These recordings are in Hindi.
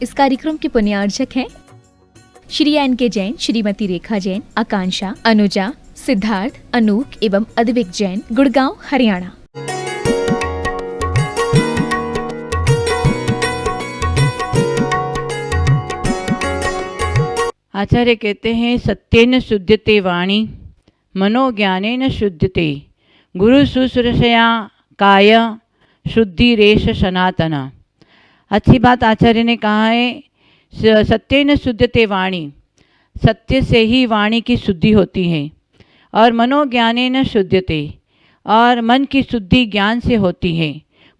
इस कार्यक्रम के पुण्यार्चक हैं श्री एन.के. जैन, श्रीमती रेखा जैन, आकांक्षा, अनुजा, सिद्धार्थ, अनूप एवं अद्विक जैन, गुड़गांव, हरियाणा। आचार्य कहते हैं, सत्येन शुद्ध्यते वाणी, मनोज्ञानेन शुद्ध्यते, गुरु शुश्रूषया काय शुद्धि रेश सनातना। अच्छी बात आचार्य ने कहा है, सत्येन शुद्ध्यते वाणी, सत्य से ही वाणी की शुद्धि होती है। और मनोज्ञानेन शुद्ध्यते, और मन की शुद्धि ज्ञान से होती है।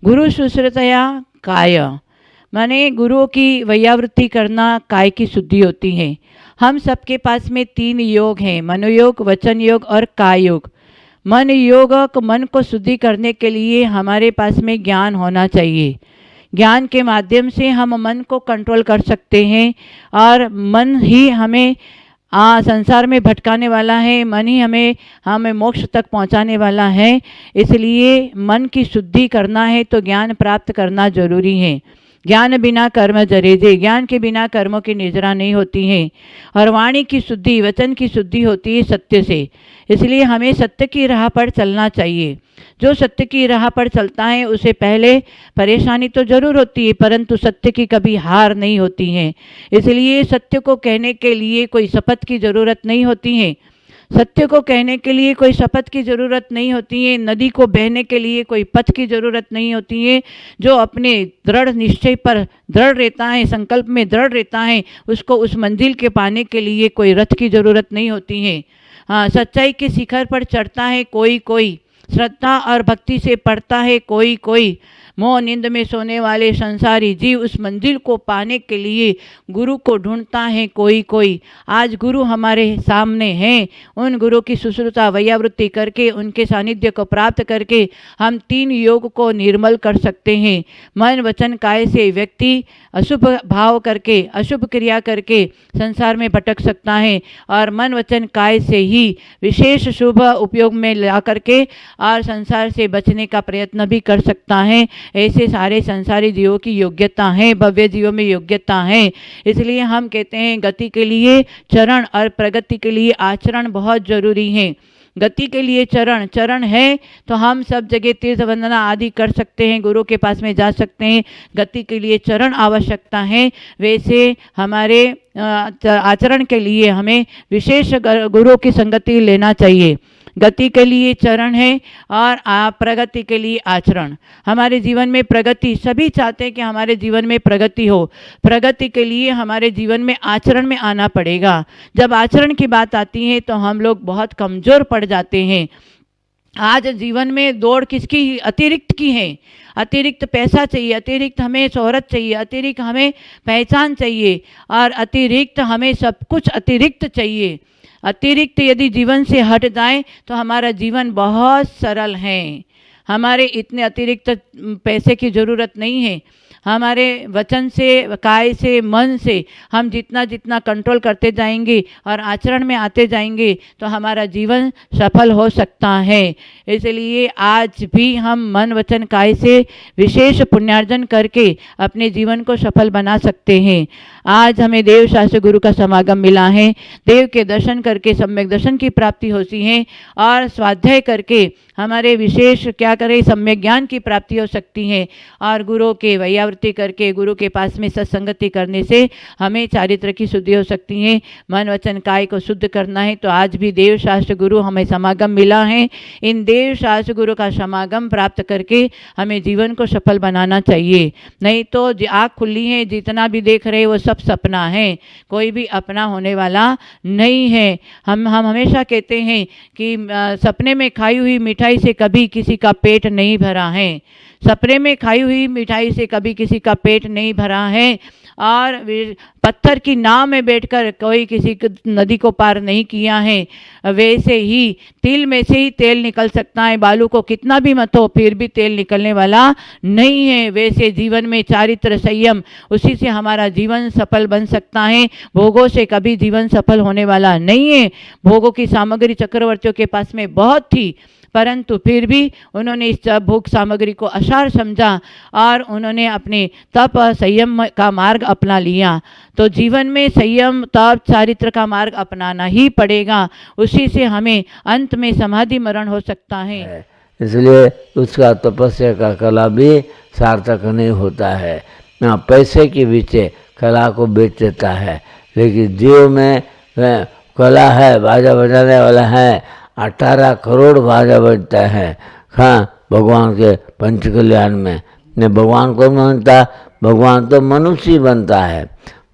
गुरु शुश्रूषया काय, माने गुरुओं की वैयावृत्ति करना काय की शुद्धि होती है। हम सबके पास में 3 योग हैं, मनोयोग, वचन योग और काय योग। मन योग, मन को शुद्धि करने के लिए हमारे पास में ज्ञान होना चाहिए। ज्ञान के माध्यम से हम मन को कंट्रोल कर सकते हैं, और मन ही हमें संसार में भटकाने वाला है, मन ही हमें मोक्ष तक पहुंचाने वाला है। इसलिए मन की शुद्धि करना है तो ज्ञान प्राप्त करना जरूरी है। ज्ञान बिना कर्म जरेजे, ज्ञान के बिना कर्मों की निजरा नहीं होती है। और वाणी की शुद्धि, वचन की शुद्धि होती है सत्य से। इसलिए हमें सत्य की राह पर चलना चाहिए। जो सत्य की राह पर चलता है उसे पहले परेशानी तो जरूर होती है, परंतु सत्य की कभी हार नहीं होती है। इसलिए सत्य को कहने के लिए कोई शपथ की ज़रूरत नहीं होती है। सत्य को कहने के लिए कोई शपथ की ज़रूरत नहीं होती है। नदी को बहने के लिए कोई पथ की ज़रूरत नहीं होती है। जो अपने दृढ़ निश्चय पर दृढ़ रहता है, संकल्प में दृढ़ रहता है, उसको उस मंजिल के पाने के लिए कोई रथ की ज़रूरत नहीं होती है। हाँ, सच्चाई के शिखर पर चढ़ता है कोई, श्रद्धा और भक्ति से पढ़ता है कोई, मोह नींद में सोने वाले संसारी जीव उस मंजिल को पाने के लिए गुरु को ढूंढता है कोई। आज गुरु हमारे सामने हैं। उन गुरु की शुश्रूषा वैयावृत्ति करके, उनके सानिध्य को प्राप्त करके हम 3 योग को निर्मल कर सकते हैं। मन वचन काय से व्यक्ति अशुभ भाव करके, अशुभ क्रिया करके संसार में भटक सकता है, और मन वचन काय से ही विशेष शुभ उपयोग में ला करके और संसार से बचने का प्रयत्न भी कर सकता है। ऐसे सारे संसारी जीवों की योग्यता है, भव्य जीवों में योग्यता है। इसलिए हम कहते हैं गति के लिए चरण और प्रगति के लिए आचरण बहुत जरूरी है। गति के लिए चरण है तो हम सब जगह तीर्थ वंदना आदि कर सकते हैं, गुरु के पास में जा सकते हैं। गति के लिए चरण आवश्यकता है। वैसे हमारे आचरण के लिए हमें विशेष गुरु की संगति लेना चाहिए। गति के लिए चरण है और प्रगति के लिए आचरण। हमारे जीवन में प्रगति, सभी चाहते हैं कि हमारे जीवन में प्रगति हो। प्रगति के लिए हमारे जीवन में आचरण में आना पड़ेगा। जब आचरण की बात आती है तो हम लोग बहुत कमज़ोर पड़ जाते हैं। आज जीवन में दौड़ किसकी? अतिरिक्त की है। अतिरिक्त पैसा चाहिए, अतिरिक्त हमें शोहरत चाहिए, अतिरिक्त हमें पहचान चाहिए, और अतिरिक्त हमें सब कुछ अतिरिक्त चाहिए। अतिरिक्त यदि जीवन से हट जाए तो हमारा जीवन बहुत सरल है। हमारे इतने अतिरिक्त पैसे की ज़रूरत नहीं है। हमारे वचन से, काय से, मन से हम जितना कंट्रोल करते जाएंगे और आचरण में आते जाएंगे तो हमारा जीवन सफल हो सकता है। इसलिए आज भी हम मन वचन काय से विशेष पुण्यार्जन करके अपने जीवन को सफल बना सकते हैं। आज हमें देव शास्त्र गुरु का समागम मिला है। देव के दर्शन करके सम्यक दर्शन की प्राप्ति होती है, और स्वाध्याय करके हमारे विशेष क्या करें, सम्यक ज्ञान की प्राप्ति हो सकती है। और गुरु के वैयावृत्ति करके, गुरु के पास में सत्संगति करने से हमें चारित्र की शुद्धि हो सकती है। मन वचन काय को शुद्ध करना है तो आज भी देव शास्त्र गुरु हमें समागम मिला है। इन देव शास्त्र गुरु का समागम प्राप्त करके हमें जीवन को सफल बनाना चाहिए। नहीं तो आँख खुली है, जितना भी देख रहे वो सब सपना है, कोई भी अपना होने वाला नहीं है। हम हमेशा कहते हैं कि सपने में खाई हुई मिठाई से कभी किसी का पेट नहीं भरा है। सपने में खाई हुई मिठाई से कभी किसी का पेट नहीं भरा है। और पत्थर की नाव में बैठकर कोई किसी नदी को पार नहीं किया है। वैसे ही तिल में से ही तेल निकल सकता है। बालू को कितना भी मतो फिर भी तेल निकलने वाला नहीं है। वैसे जीवन में चारित्र संयम, उसी से हमारा जीवन सफल बन सकता है। भोगों से कभी जीवन सफल होने वाला नहीं है। भोगों की सामग्री चक्रवर्तियों के पास में बहुत थी, परंतु फिर भी उन्होंने इस भोग सामग्री को असार समझा और उन्होंने अपने तप संयम का मार्ग अपना लिया। तो जीवन में संयम तप चारित्र का मार्ग अपनाना ही पड़ेगा, उसी से हमें अंत में समाधि मरण हो सकता है। इसलिए उसका तपस्या का कला भी सार्थक नहीं होता है। पैसे के पीछे कला को बेच देता है, लेकिन जीव में कला है, बाजा बजाने वाला है, 18 करोड़ बाजा बजता है। हाँ, भगवान के पंच कल्याण में ने भगवान कौन बनता? भगवान तो मनुष्य बनता है।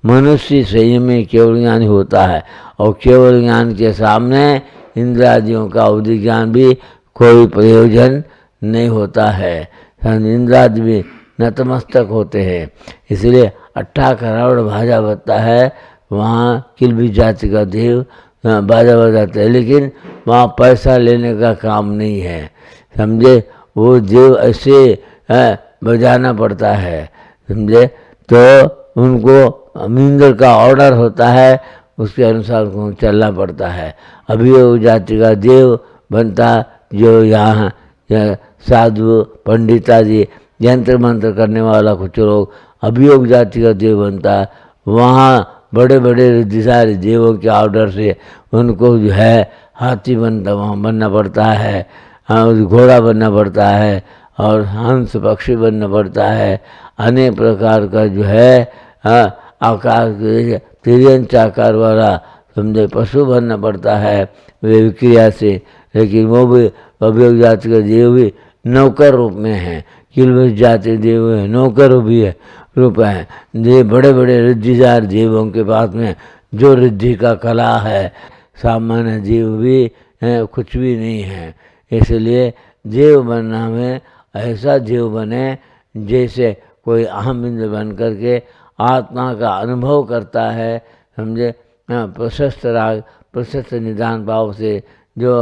मनुष्य संयमी केवल ज्ञानी होता है, और केवल ज्ञान के सामने इंद्रियों का अवधि ज्ञान भी कोई प्रयोजन नहीं होता है। इंद्रादि भी नतमस्तक होते हैं। इसलिए 18 करोड़ बाजा बजता है, वहाँ किलबी जाति का देव बाजा बजाते हैं, लेकिन वहाँ पैसा लेने का काम नहीं है, समझे। वो देव ऐसे बजाना पड़ता है, समझे। तो उनको इंद्र का ऑर्डर होता है, उसके अनुसार उनको चलना पड़ता है। अभियोग जाति का देव बनता, जो यहाँ साधु पंडिताजी यंत्र मंत्र करने वाला कुछ लोग अभियोग जाति का देव बनता। वहाँ बड़े बड़े रिद्धिशाली देवों के ऑर्डर से उनको जो है हाथी बनना पड़ता है, घोड़ा बनना पड़ता है, और हंस पक्षी बनना पड़ता है। अनेक प्रकार का जो है आकार तिरंच आकार वाला समझे पशु बनना पड़ता है वे विक्रिया से। लेकिन वो भी अभियोग जाति का देव भी नौकर रूप में है, किलवश जाति देव है, नौकर भी है रूप है। ये बड़े बड़े रिद्धिदार देवों के पास में जो रिद्धि का कला है, सामान्य जीव भी कुछ भी नहीं है। इसलिए देव बनना में ऐसा देव बने जैसे कोई अहम इंद्र बन करके आत्मा का अनुभव करता है, समझे। प्रशस्त राग प्रशस्त निदान भाव से जो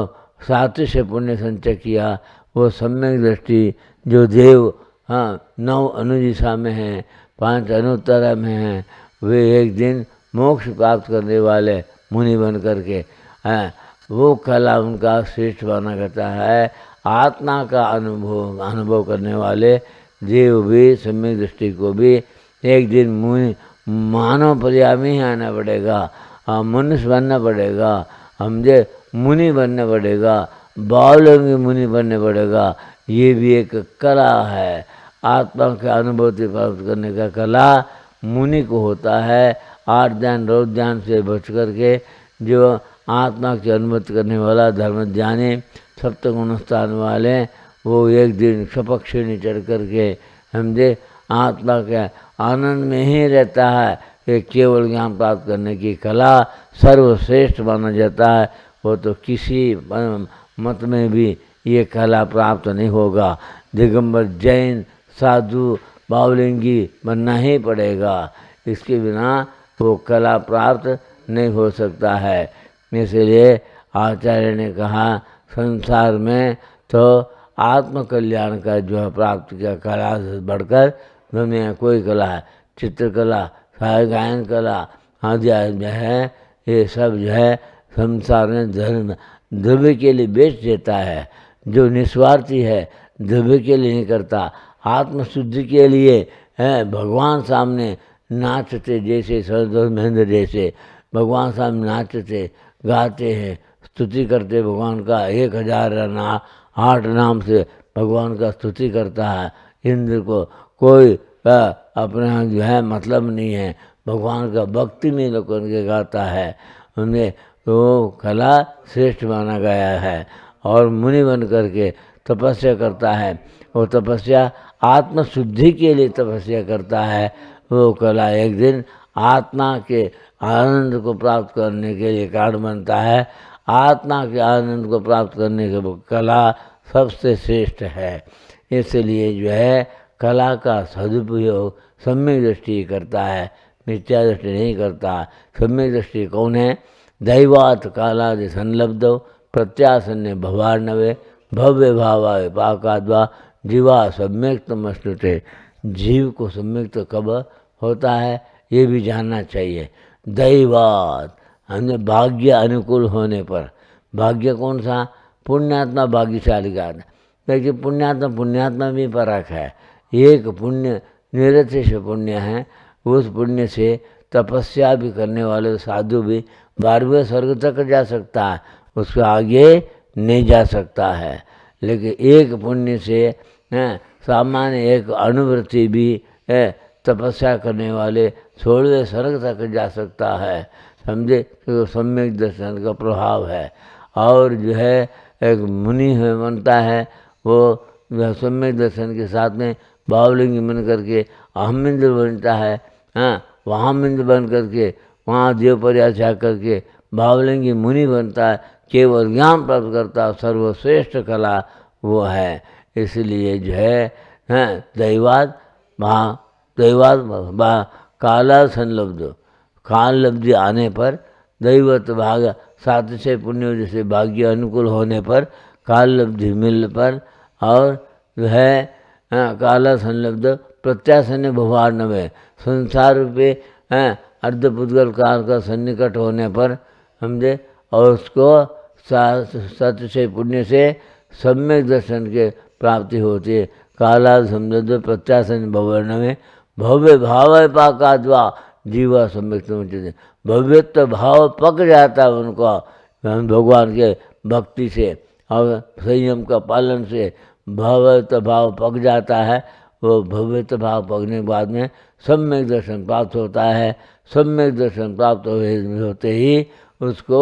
सात्विक से पुण्य संचय किया, वो सम्यक दृष्टि जो देव 9 अनुदिशा में हैं, 5 अनुत्तरा में हैं, वे एक दिन मोक्ष प्राप्त करने वाले मुनि बन करके वो कला उनका श्रेष्ठ माना करता है। आत्मा का अनुभव करने वाले देव भी सम्यक दृष्टि को भी एक दिन मुनि मानव पर्याय में ही आना पड़ेगा, मनुष्य बनना पड़ेगा, समझे, मुनि बनना पड़ेगा, बावलंगी मुनि बनने पड़ेगा। ये भी एक कला है। आत्मा के अनुभूति प्राप्त करने का कला मुनि को होता है। 8 ध्यान रोज ध्यान से बच करके जो आत्मा की अनुभूति करने वाला धर्म ज्ञानी सप्तगुण स्थान वाले, वो एक दिन स्वपक्षिणी चढ़ करके समझे आत्मा के आनंद में ही रहता है। कि केवल ज्ञान प्राप्त करने की कला सर्वश्रेष्ठ माना जाता है। वो तो किसी मत में भी ये कला प्राप्त नहीं होगा। दिगंबर जैन साधु बावलिंगी बनना ही पड़ेगा, इसके बिना वो कला प्राप्त नहीं हो सकता है। इसलिए आचार्य ने कहा संसार में तो आत्मकल्याण का जो है प्राप्त किया कला से बढ़कर दुनिया कोई कला है। चित्रकला, गायन कला आदि जो है, ये सब जो है संसार में धर्म द्रव्य के लिए बेच देता है। जो निस्वार्थी है द्रव्य के लिए नहीं करता, आत्मशुद्धि के लिए है। भगवान सामने नाचते जैसे सरदार महेंद्र जैसे भगवान सामने नाचते गाते हैं, स्तुति करते भगवान का। 1008 नाम से भगवान का स्तुति करता है। इंद्र को कोई अपना जो है मतलब नहीं है, भगवान का भक्ति में लोग उनके गाता है। उन्हें तो कला श्रेष्ठ माना गया है। और मुनि बन करके तपस्या करता है, वो तपस्या आत्मशुद्धि के लिए तपस्या करता है। वो कला एक दिन आत्मा के आनंद को प्राप्त करने के लिए कारण बनता है। आत्मा के आनंद को प्राप्त करने के वो कला सबसे श्रेष्ठ है। इसलिए जो है कला का सदुपयोग सम्यक दृष्टि करता है, मिथ्या दृष्टि नहीं करता। सम्यक दृष्टि कौन है? दैवात कालादि संलब्धो प्रत्यासन्ने भवार्णवे भव्य भावावे पाकाद्वा जीवा सम्यक तमश्नुते। जीव को सम्यक तो कब होता है ये भी जानना चाहिए। दैवात हमने भाग्य अनुकूल होने पर, भाग्य कौन सा? पुण्यात्मा भाग्यशाली का अर्थ। देखिए पुण्यात्मा भी फर्क है। एक पुण्य निरतिश पुण्य है, उस पुण्य से तपस्या भी करने वाले साधु भी 12वें स्वर्ग तक जा सकता है, उसके आगे नहीं जा सकता है। लेकिन एक पुण्य से सामान्य एक अनुवृत्ति भी तपस्या करने वाले 16वें स्वर्ग तक जा सकता है, समझे। तो सम्यक दर्शन का प्रभाव है। और जो है एक मुनि बनता है, वो सम्यक दर्शन के साथ में बावलिंग बन करके अहमिंद्र बनता है। हाँ, वहाँ मिंद्र बन करके वहाँ देवपर्यास जा करके बावलिंगी मुनि बनता है, केवल ज्ञान प्राप्त करता है। सर्वश्रेष्ठ कला वो है। इसलिए जो है दैवाद काला संलब्ध, काल लब्धि आने पर दैवत भाग साथ से पुण्य जैसे भाग्य अनुकूल होने पर काल लब्धि मिलने पर और जो है काला संलब्ध प्रत्यासन भवान में संसार रूपे अर्धपुद्गल काल का सन्निकट होने पर समझे, और उसको सत्य से पुण्य से सम्यक दर्शन के प्राप्ति होती है। काला संलब्ध प्रत्यासन भवन में भव्य भाव पाकाद्वा जीवा सम्यक समझते, भव्यत्व भाव पक जाता है उनको भगवान के भक्ति से और संयम का पालन से भव्यत्व भाव पक जाता है। वो भव्यत्व भाव पकने के बाद में सम्यक दर्शन प्राप्त होता है। सम्यक दर्शन प्राप्त होते ही उसको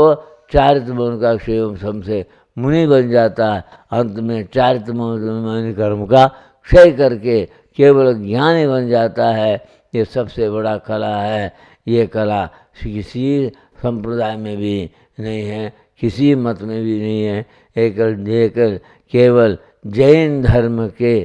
चारित्र का क्षय से मुनि बन जाता है। अंत में चारित्र कर्म का क्षय करके केवल ज्ञानी बन जाता है। ये सबसे बड़ा कला है। ये कला किसी संप्रदाय में भी नहीं है, किसी मत में भी नहीं है। एक केवल जैन धर्म के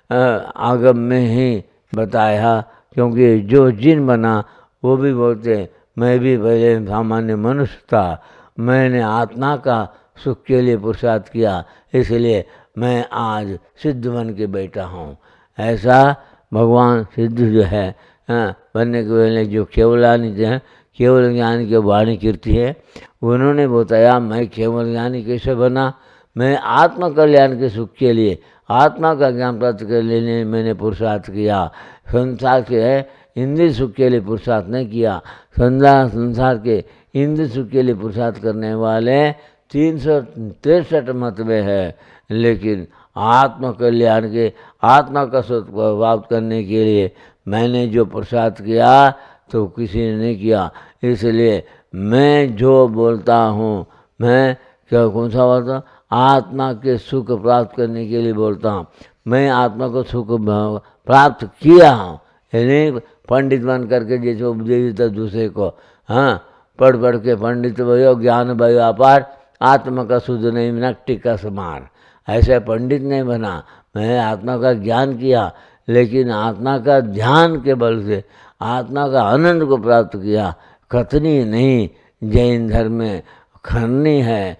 आगम में ही बताया, क्योंकि जो जिन बना वो भी बोलते हैं मैं भी पहले सामान्य मनुष्य था, मैंने आत्मा का सुख के लिए पुरुषार्थ किया, इसलिए मैं आज सिद्ध बन के बैठा हूँ। ऐसा भगवान सिद्ध जो है बनने के पहले जो केवलानी थे, केवल ज्ञानी की वाणी कीर्ति है, उन्होंने बताया मैं केवल ज्ञानी कैसे बना। मैं आत्म कल्याण के सुख के लिए, आत्मा का ज्ञान प्राप्त करने के लिए मैंने पुरुषार्थ किया। संसार के इंद्रिय सुख के लिए पुरुषार्थ नहीं किया। संसार के इंद्रिय सुख के लिए पुरुषार्थ करने वाले 363 मत में है, लेकिन आत्म कल्याण के आत्मा का सुख प्राप्त करने के लिए मैंने जो पुरुषार्थ किया तो किसी ने नहीं किया। इसलिए मैं जो बोलता हूँ, मैं क्या कौन सा बोलता, आत्मा के सुख प्राप्त करने के लिए बोलता हूँ। मैं आत्मा को सुख प्राप्त किया हूँ, यानी पंडित बन करके जैसे उपदेश देता दूसरे को, हाँ पढ़ के पंडित भयो ज्ञान भयो अपार, आत्मा का शुद्ध नहीं नकटी का समान, ऐसे पंडित नहीं बना। मैं आत्मा का ज्ञान किया, लेकिन आत्मा का ध्यान के बल से आत्मा का आनंद को प्राप्त किया। कथनी नहीं, जैन धर्म में खरनी है।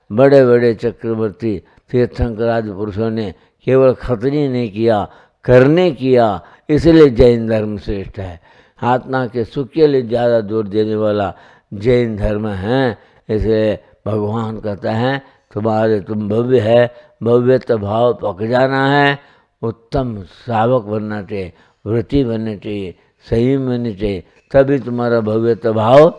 बड़े बड़े चक्रवर्ती तीर्थंकर आदि पुरुषों ने केवल खतनी नहीं किया, करने किया, इसलिए जैन धर्म श्रेष्ठ है। आत्मा के सुख के लिए ज़्यादा जोर देने वाला जैन धर्म है। इसलिए भगवान कहता है तुम भव्य है, भव्यत्व भाव पक जाना है, उत्तम श्रावक बनना चाहिए, व्रती बनना चाहिए, संयम बनना चाहिए, तभी तुम्हारा भव्यत्व भाव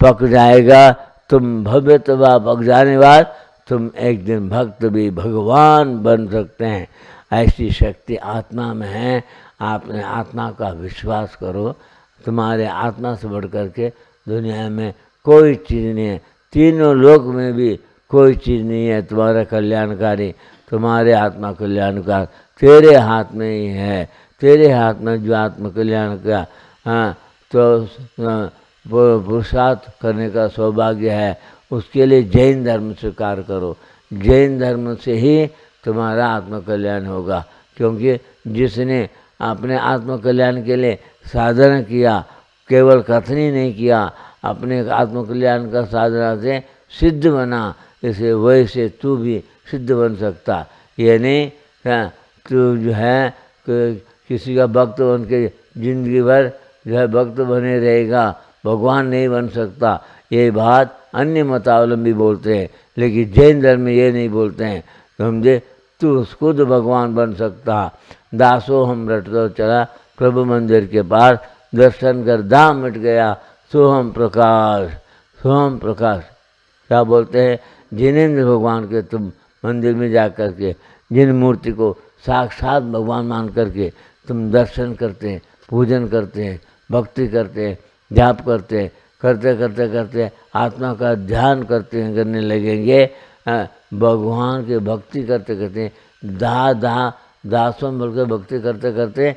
पक जाएगा। तुम भव्यत्व भाव पक जाने के बाद तुम एक दिन भक्त भी भगवान बन सकते हैं। ऐसी शक्ति आत्मा में है। आपने आत्मा का विश्वास करो, तुम्हारे आत्मा से बढ़ करके दुनिया में कोई चीज़ नहीं है। तीनों लोक में भी कोई चीज़ नहीं है तुम्हारा कल्याणकारी। तुम्हारे आत्मा कल्याणकार तेरे हाथ में ही है। तेरे हाथ में जो आत्म कल्याण का तो पुरुषार्थ करने का सौभाग्य है, उसके लिए जैन धर्म स्वीकार करो। जैन धर्म से ही तुम्हारा आत्म कल्याण होगा, क्योंकि जिसने अपने आत्म कल्याण के लिए साधना किया, केवल कथनी नहीं किया, अपने आत्म कल्याण का साधना से सिद्ध बना, इसे वैसे तू भी सिद्ध बन सकता। ये नहीं तू जो है किसी का भक्त बन के जिंदगी भर जो है भक्त बने रहेगा, भगवान नहीं बन सकता। ये बात अन्य मतावलंबी बोलते हैं, लेकिन जैन धर्म में ये नहीं बोलते हैं। समझे, तू खुद भगवान बन सकता। दासो हम रटतो चला प्रभु मंदिर के पास, दर्शन कर दाम मिट गया सोहम प्रकाश। सोहम प्रकाश क्या बोलते हैं? जिनेंद्र भगवान के तुम मंदिर में जा कर के जिन मूर्ति को साक्षात भगवान मान करके तुम दर्शन करते हैं, पूजन करते हैं, भक्ति करते हैं, जाप करते हैं, करते करते करते आत्मा का ध्यान करते हैं, करने लगेंगे, भगवान की भक्ति करते करते दासों बोल के भक्ति करते करते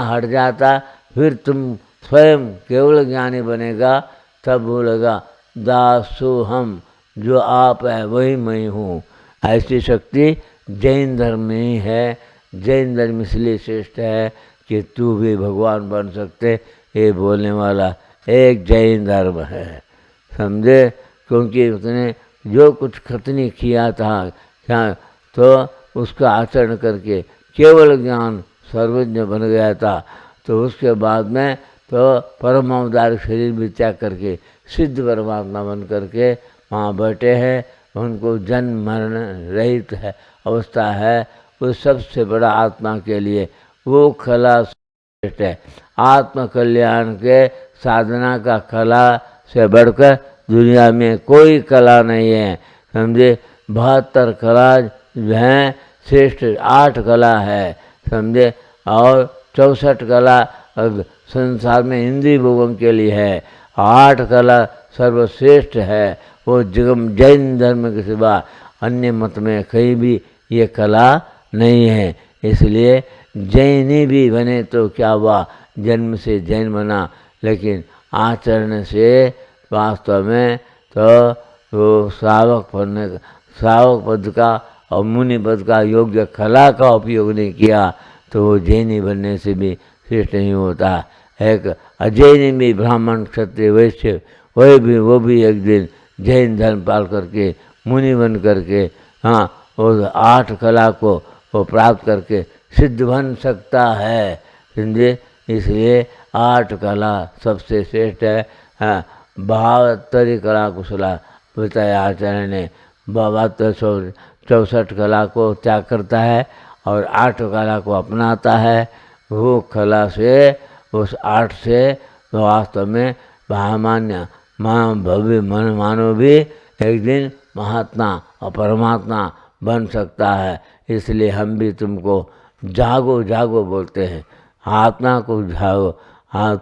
हट जाता, फिर तुम स्वयं केवल ज्ञानी बनेगा। तब बोलेगा दासो हम, जो आप है वही मैं हूँ। ऐसी शक्ति जैन धर्म में ही है। जैन धर्म इसलिए श्रेष्ठ है कि तू भी भगवान बन सकते, ये बोलने वाला एक जैन धर्म है। समझे, क्योंकि उसने जो कुछ खतनी किया था क्या, तो उसका आचरण करके केवल ज्ञान सर्वज्ञ बन गया था। तो उसके बाद में तो परम अवतार शरीर भी त्याग करके सिद्ध परमात्मा बन करके वहाँ बैठे हैं। उनको जन्म मरण रहित है अवस्था है। उस सबसे बड़ा आत्मा के लिए वो कला श्रेष्ठ है। आत्म कल्याण के साधना का कला से बढ़कर दुनिया में कोई कला नहीं है। समझे, 72 कला जो हैं श्रेष्ठ 8 कला है। समझे, और 64 कला संसार में इंद्रिय भोगों के लिए है। 8 कला सर्वश्रेष्ठ है। वो जैन धर्म के सिवा अन्य मत में कहीं भी ये कला नहीं है। इसलिए जैनी भी बने तो क्या हुआ, जन्म से जैन बना, लेकिन आचरण से वास्तव में तो वो श्रावक पद का और मुनि पद का योग्य कला का उपयोग नहीं किया, तो वो जैनी बनने से भी श्रेष्ठ नहीं होता। एक अजैनी भी ब्राह्मण क्षत्रिय वैश्य वो भी एक दिन जैन धर्म पाल करके मुनि बन करके वो 8 कला को वो प्राप्त करके सिद्ध बन सकता है। समझे, इसलिए 8 कला सबसे श्रेष्ठ है। 72 कला कुशला बताया आचार्य ने। 64 कला को त्याग करता है और 8 कला को अपनाता है। वो कला से उस 8 से वास्तव में महामान्य भव्य मानव भी एक दिन महात्मा और परमात्मा बन सकता है। इसलिए हम भी तुमको जागो जागो बोलते हैं। आत्मा को जागो,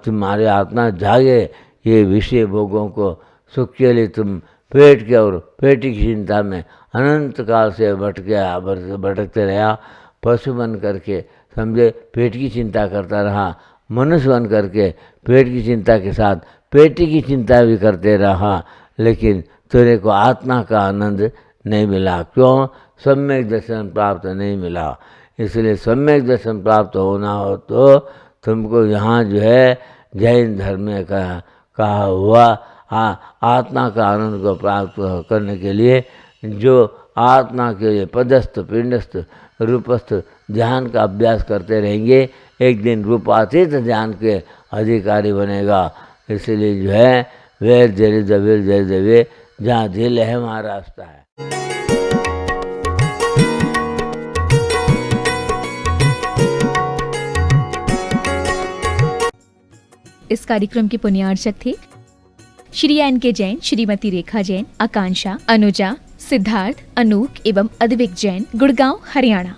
तुम्हारे आत्मा जागे। ये विषय भोगों को सुख के लिए तुम पेट के और पेटी की चिंता में अनंत काल से भटकते रहा। पशु बन करके समझे पेट की चिंता करता रहा, मनुष्य बन करके पेट की चिंता के साथ पेटी की चिंता भी करते रहा, लेकिन तेरे को आत्मा का आनंद नहीं मिला। क्यों? सम्यक दर्शन प्राप्त नहीं मिला। इसलिए सम्यक दर्शन प्राप्त होना हो तो तुमको यहाँ जो है जैन धर्म में कहा हुआ आत्मा का आनंद को प्राप्त करने के लिए जो आत्मा के लिए पदस्थ पिंडस्थ रूपस्थ ध्यान का अभ्यास करते रहेंगे, एक दिन रूपातीत ध्यान के अधिकारी बनेगा। इसलिए जो है वेर जय दबेर जय देवे, जहाँ दिल है वहाँ रास्ता है। इस कार्यक्रम के पुण्यार्चक थे श्री एन.के. जैन, श्रीमती रेखा जैन, आकांक्षा, अनुजा, सिद्धार्थ, अनूक एवं अद्विक जैन, गुड़गांव, हरियाणा।